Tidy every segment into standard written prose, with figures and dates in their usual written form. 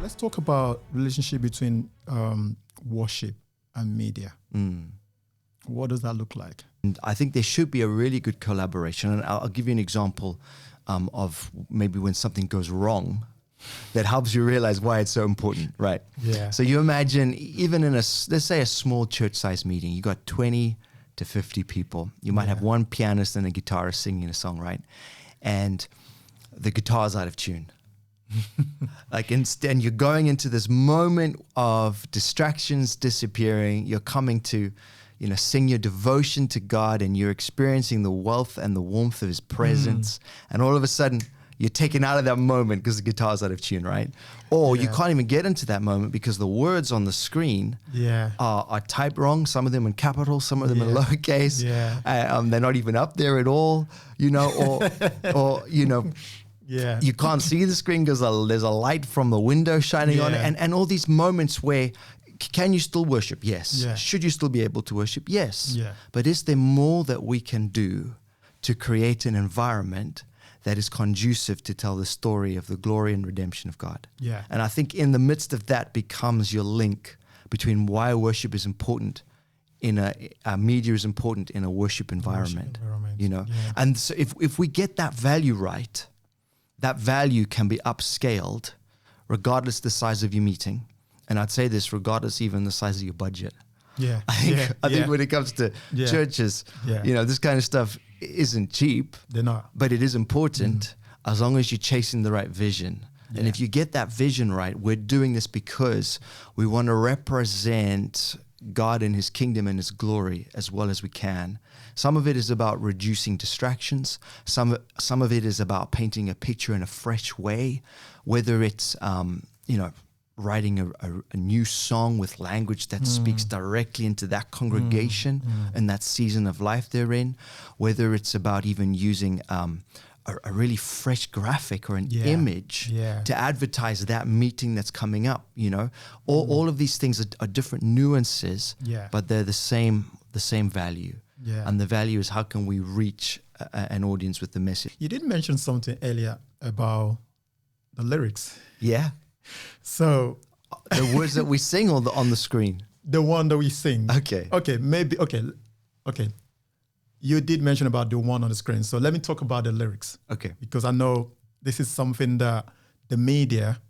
Let's talk about relationship between worship and media. What does that look like? And I think there should be a really good collaboration. And I'll give you an example of maybe when something goes wrong that helps you realize why it's so important, right? Yeah. So you imagine even in let's say a small church-sized meeting, you got 20 to 50 people. You might have one pianist and a guitarist singing a song, right? And the guitar's out of tune. Like instead, you're going into this moment of distractions disappearing. You're coming to, sing your devotion to God, and you're experiencing the wealth and the warmth of His presence. And all of a sudden, you're taken out of that moment because the guitar's out of tune, right? Or you can't even get into that moment because the words on the screen are typed wrong. Some of them in capital, some of them in lowercase. They're not even up there at all, or you can't see the screen because there's a light from the window shining on it. And all these moments where, can you still worship? Yes. Should you still be able to worship? Yes. But is there more that we can do to create an environment that is conducive to tell the story of the glory and redemption of God? And I think in the midst of that becomes your link between why worship is important in a media is important in a worship environment. And so if we get that value right, that value can be upscaled regardless the size of your meeting. And I'd say this regardless even the size of your budget. I think when it comes to churches, this kind of stuff isn't cheap. They're not. But it is important as long as you're chasing the right vision. And if you get that vision right, we're doing this because we want to represent God and His kingdom and His glory as well as we can. Some of it is about reducing distractions. Some of it is about painting a picture in a fresh way, whether it's, writing a new song with language that speaks directly into that congregation and that season of life they're in, whether it's about even using a really fresh graphic or an image to advertise that meeting that's coming up, all of these things are different nuances, but they're the same value. And the value is how can we reach an audience with the message. You did mention something earlier about the lyrics. Yeah. So the words that we sing or on the screen? The one that we sing. Okay. Okay. You did mention about the one on the screen. So let me talk about the lyrics. Okay. Because I know this is something that the media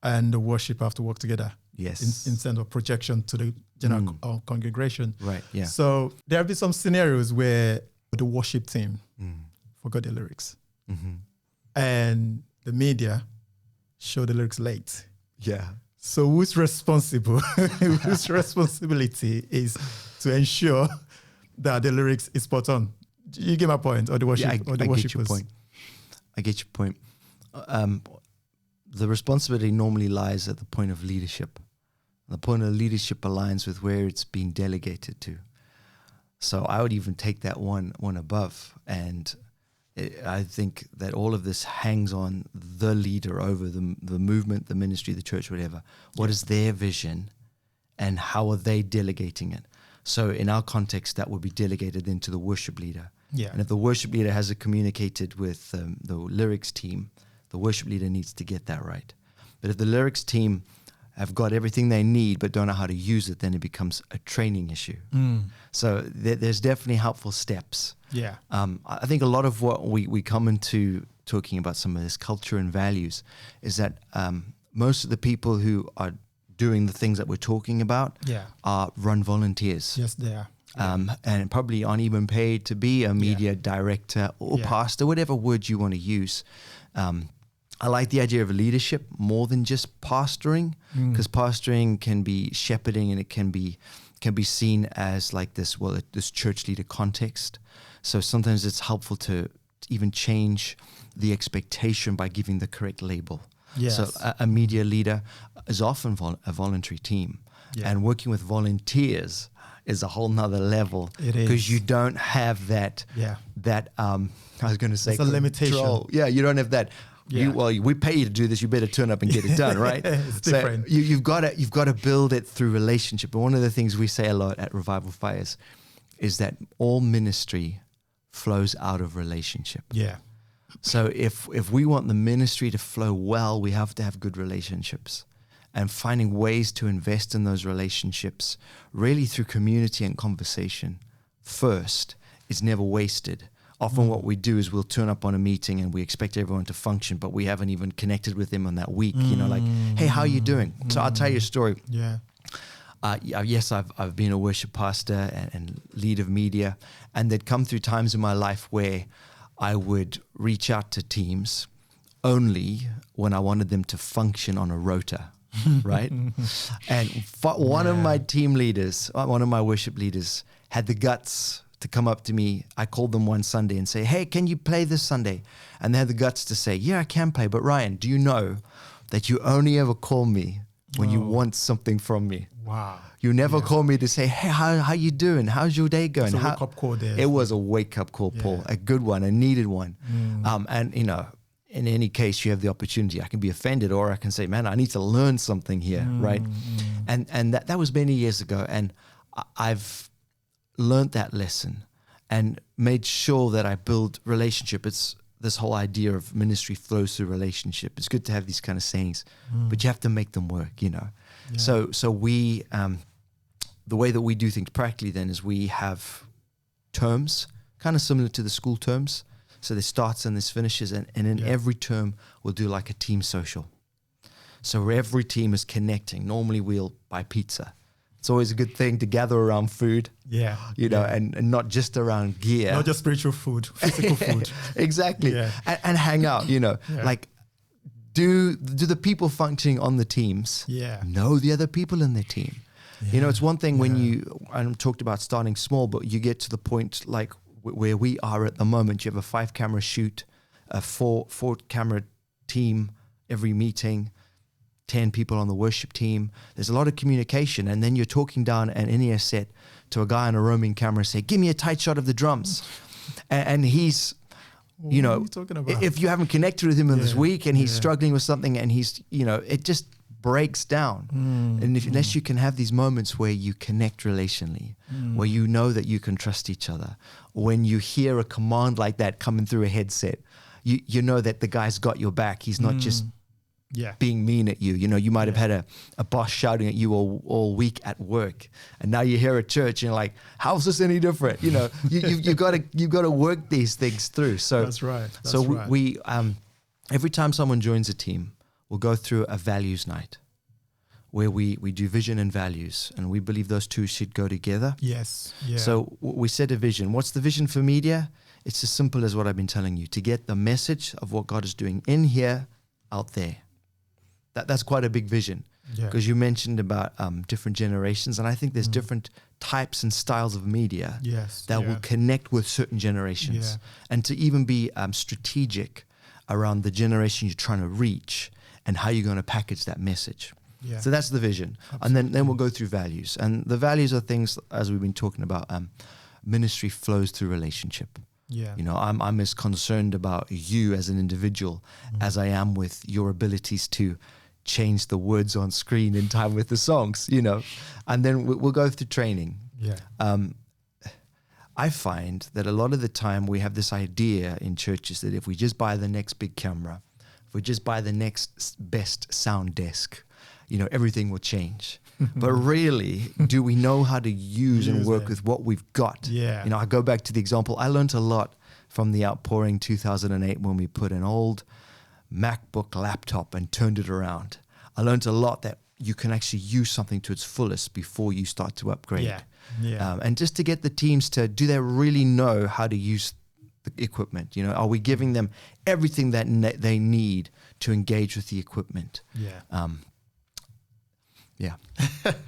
and the worship have to work together. Yes. In terms of projection to the general congregation. Right, yeah. So there have been some scenarios where the worship team forgot the lyrics. And the media show the lyrics late. Yeah. So who's responsible? Whose responsibility is to ensure that the lyrics is spot on? You get my point, or the worship, I get your point. I get your point. The responsibility normally lies at the point of leadership. The point of leadership aligns with where it's being delegated to. So I would even take that one above, and I think that all of this hangs on the leader over the movement, the ministry, the church, whatever. What is their vision and how are they delegating it? So in our context, that would be delegated then to the worship leader. And if the worship leader hasn't communicated with the lyrics team, the worship leader needs to get that right. But if the lyrics team have got everything they need but don't know how to use it, then it becomes a training issue. So there's definitely helpful steps. I think a lot of what we come into talking about some of this culture and values is that most of the people who are doing the things that we're talking about are run volunteers. Yes, they are. And probably aren't even paid to be a media director or pastor, whatever word you want to use. I like the idea of leadership more than just pastoring, because pastoring can be shepherding and it can be seen as like this church leader context. So sometimes it's helpful to even change the expectation by giving the correct label. So a media leader is often a voluntary team, and working with volunteers is a whole nother level, because you don't have that I was going to say it's a limitation. You don't have that. We pay you to do this. You better turn up and get it done, right? It's different. You've got to build it through relationship. And one of the things we say a lot at Revival Fires is that all ministry flows out of relationship. So if we want the ministry to flow well, we have to have good relationships. and finding ways to invest in those relationships really through community and conversation first is never wasted. Often what we do is we'll turn up on a meeting and we expect everyone to function, but we haven't even connected with them on that week. You know, like, hey, how are you doing? So I'll tell you a story. Yeah. Yes, I've been a worship pastor and lead of media, and there'd come through times in my life where I would reach out to teams only when I wanted them to function on a rota, right? And one of my team leaders, one of my worship leaders, had the guts to come up to me. I called them one Sunday and say, hey, can you play this Sunday? And they had the guts to say, yeah, I can play. But Ryan, do you know that you only ever call me when you want something from me? Wow. You never call me to say, hey, how you doing? How's your day going? It's a wake-up call there. It was a wake-up call, Paul, a good one, a needed one. And, you know, in any case, you have the opportunity. I can be offended or I can say, man, I need to learn something here, right? And that was many years ago. And I've learned that lesson and made sure that I build relationship. It's this whole idea of ministry flows through relationship. It's good to have these kind of sayings, but you have to make them work, you know. Yeah. So we, the way that we do things practically then is we have terms, kind of similar to the school terms. So there starts and there's finishes, and in every term we'll do like a team social. So every team is connecting. Normally we'll buy pizza. It's always a good thing to gather around food, you know, and not just around gear. Not just spiritual food, physical food. Exactly. And hang out, you know, like do the people functioning on the teams know the other people in their team? You know, it's one thing when I talked about starting small, but you get to the point like where we are at the moment. You have a 5-camera shoot, a 4-camera team every meeting, 10 people on the worship team. There's a lot of communication, and then you're talking down an in-ear set to a guy on a roaming camera, say, give me a tight shot of the drums. And he's, you know, if you haven't connected with him in this week and he's struggling with something and he's, you know, it just breaks down. And unless you can have these moments where you connect relationally, where you know that you can trust each other, when you hear a command like that coming through a headset, you know that the guy's got your back. He's not just being mean at you. You know, you might have had a boss shouting at you all week at work, and now you're here at church and you're like, how's this any different? You know, you've got to work these things through. So that's right. We every time someone joins a team, we'll go through a values night where we do vision and values, and we believe those two should go together. Yes. Yeah. So we set a vision. What's the vision for media? It's as simple as what I've been telling you, to get the message of what God is doing in here out there. That's quite a big vision, because you mentioned about different generations, and I think there's different types and styles of media that will connect with certain generations, and to even be strategic around the generation you're trying to reach and how you're going to package that message. So that's the vision. Absolutely. And then we'll go through values, and the values are things, as we've been talking about, ministry flows through relationship. You know, I'm as concerned about you as an individual as I am with your abilities to change the words on screen in time with the songs, you know. And then we'll go through training. I find that a lot of the time we have this idea in churches that if we just buy the next big camera, if we just buy the next best sound desk, you know, everything will change. But really, do we know how to use and work with what we've got? You know, I go back to the example. I learned a lot from the outpouring 2008 when we put an old MacBook laptop and turned it around. I learned a lot that you can actually use something to its fullest before you start to upgrade. And just to get the teams to, do they really know how to use the equipment? You know, are we giving them everything that they need to engage with the equipment?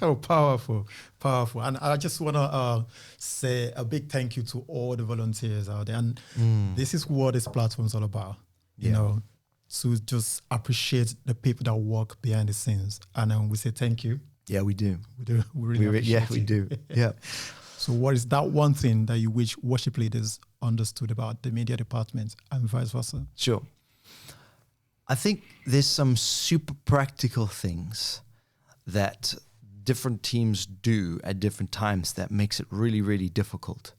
Oh, powerful. And I just want to say a big thank you to all the volunteers out there. And this is what this platform is all about, you know, to just appreciate the people that work behind the scenes. And we say thank you. Yeah, we do. We really appreciate we it. do. Yeah. So what is that one thing that you wish worship leaders understood about the media department and vice versa? Sure. I think there's some super practical things that different teams do at different times that makes it really, really difficult.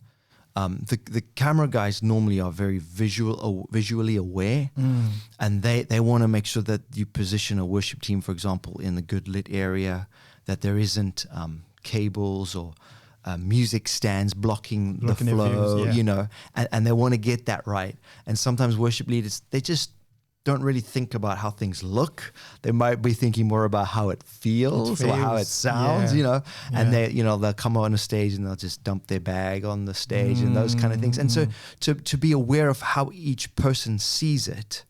The camera guys normally are very visually aware, and they want to make sure that you position a worship team, for example, in the good lit area, that there isn't cables or music stands blocking the flow, views, you know, and they want to get that right. And sometimes worship leaders, they just don't really think about how things look. They might be thinking more about how it feels or how it sounds, you know, and they'll come on a stage and they'll just dump their bag on the stage and those kind of things. And so to be aware of how each person sees it,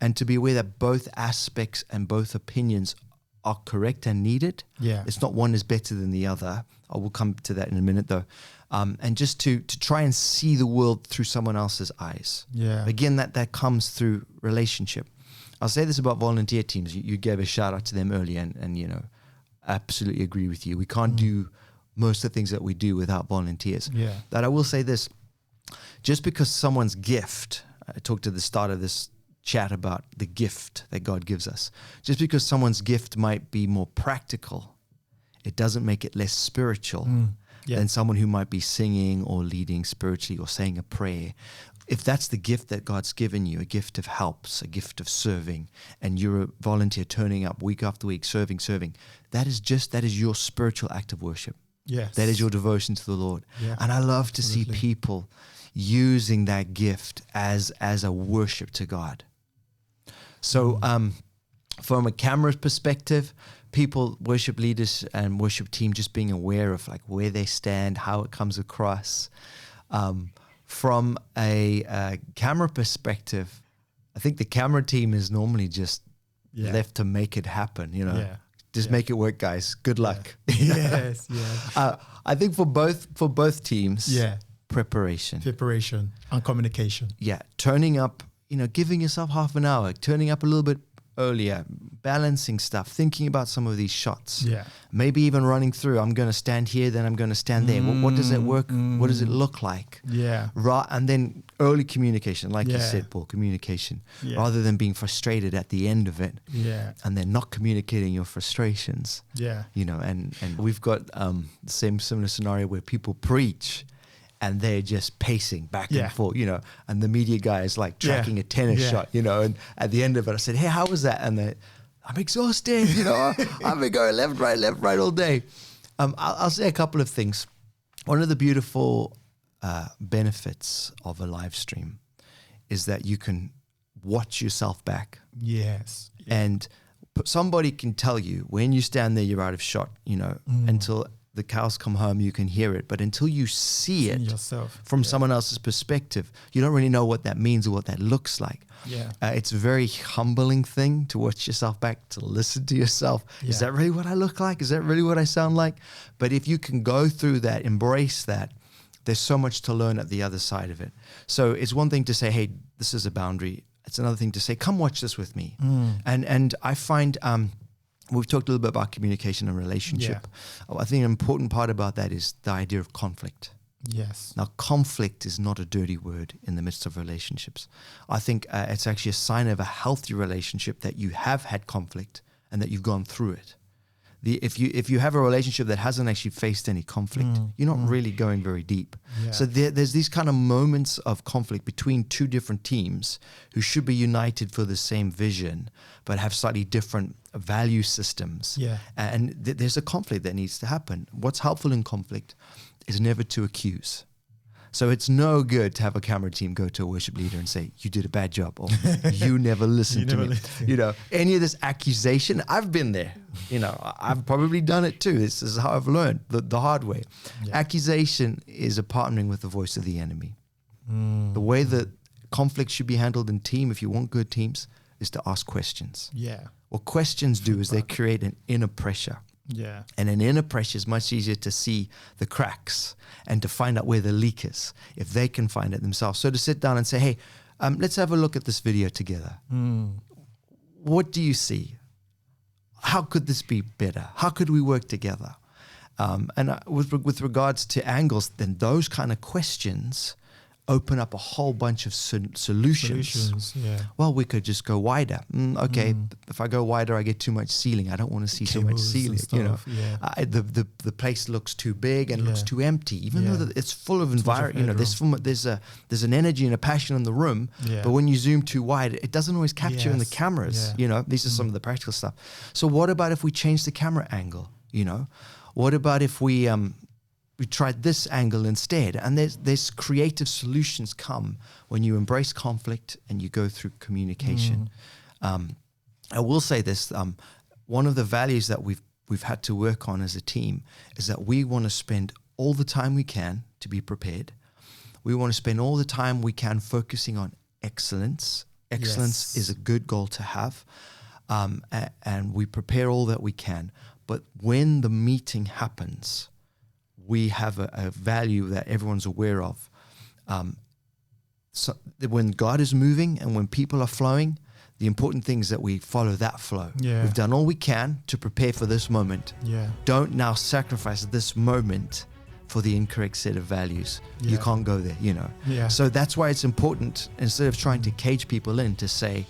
and to be aware that both aspects and both opinions are correct and needed. Yeah. It's not one is better than the other. I will come to that in a minute though. And just to try and see the world through someone else's eyes. Yeah. Again, that comes through relationship. I'll say this about volunteer teams. You gave a shout out to them earlier, and you know, absolutely agree with you. We can't do most of the things that we do without volunteers. Yeah. But I will say this, just because someone's gift, I talked at the start of this chat about the gift that God gives us. Just because someone's gift might be more practical, it doesn't make it less spiritual than someone who might be singing or leading spiritually or saying a prayer. If that's the gift that God's given you, a gift of helps, a gift of serving, and you're a volunteer turning up week after week, serving, that is your spiritual act of worship. Yes. That is your devotion to the Lord. Yeah. And I love to see people using that gift as a worship to God. So from a camera's perspective, people, worship leaders and worship team, just being aware of like where they stand, how it comes across. From a camera perspective, I think the camera team is normally just left to make it happen, you know. Yeah. Just make it work, guys. Good luck. Yes, I think for both teams, preparation and communication. Yeah, turning up, you know, giving yourself half an hour, turning up a little bit earlier, balancing stuff, thinking about some of these shots. Yeah. Maybe even running through, I'm going to stand here, then I'm going to stand there. What does it work? What does it look like? Yeah. Right, and then early communication, like you said, Paul, communication, rather than being frustrated at the end of it. Yeah. And then not communicating your frustrations. Yeah. You know, and we've got the similar scenario where people preach and they're just pacing back and forth, you know, and the media guy is like tracking a tennis shot, you know, and at the end of it, I said, hey, how was that? And I'm exhausted, you know, I've been going left, right all day. I'll say a couple of things. One of the beautiful benefits of a live stream is that you can watch yourself back. Yes. And somebody can tell you when you stand there, you're out of shot, you know, until the cows come home, you can hear it. But until you see it yourself from someone else's perspective, you don't really know what that means or what that looks like. Yeah. It's a very humbling thing to watch yourself back, to listen to yourself. Yeah. Is that really what I look like? Is that really what I sound like? But if you can go through that, embrace that, there's so much to learn at the other side of it. So it's one thing to say, hey, this is a boundary. It's another thing to say, come watch this with me. And I find... we've talked a little bit about communication and relationship. Yeah. I think an important part about that is the idea of conflict. Yes. Now, conflict is not a dirty word in the midst of relationships. I think it's actually a sign of a healthy relationship that you have had conflict and that you've gone through it. If you have a relationship that hasn't actually faced any conflict, you're not really going very deep. Yeah. So there's these kind of moments of conflict between two different teams who should be united for the same vision, but have slightly different value systems. Yeah. And there's a conflict that needs to happen. What's helpful in conflict is never to accuse. So it's no good to have a camera team go to a worship leader and say, you did a bad job, or you never listened to me. You know, any of this accusation, I've been there. You know, I've probably done it too. This is how I've learned the hard way. Yeah. Accusation is a partnering with the voice of the enemy. The way that conflict should be handled in team, if you want good teams, is to ask questions. Yeah. What questions do is they create an inner pressure. Yeah. And an inner pressure is much easier to see the cracks and to find out where the leak is, if they can find it themselves. So to sit down and say, hey, let's have a look at this video together. What do you see? How could this be better? How could we work together? And with regards to angles, then those kind of questions open up a whole bunch of solutions. Yeah. Well, we could just go wider. Okay, if I go wider, I get too much ceiling. I don't want to see so much Cables and ceiling. stuff, yeah. The place looks too big and looks too empty, even though it's full of environment. There's an energy and a passion in the room. Yeah. But when you zoom too wide, it doesn't always capture in the Yes, cameras. yeah. These are some of the practical stuff. So what about if we change the camera angle? What about if we tried this angle instead? And there's creative solutions come when you embrace conflict and you go through communication. I will say this, one of the values that we've had to work on as a team is that we want to spend all the time we can to be prepared. We want to spend all the time we can focusing on excellence. Excellence is a good goal to have. And we prepare all that we can. But when the meeting happens, we have a value that everyone's aware of. So when God is moving and when people are flowing, the important thing is that we follow that flow. Yeah. We've done all we can to prepare for this moment. Yeah. Don't now sacrifice this moment for the incorrect set of values. Yeah. You can't go there, Yeah. So that's why it's important, instead of trying to cage people in, to say,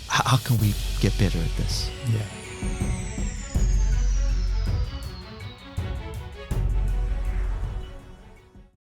how can we get better at this? Yeah.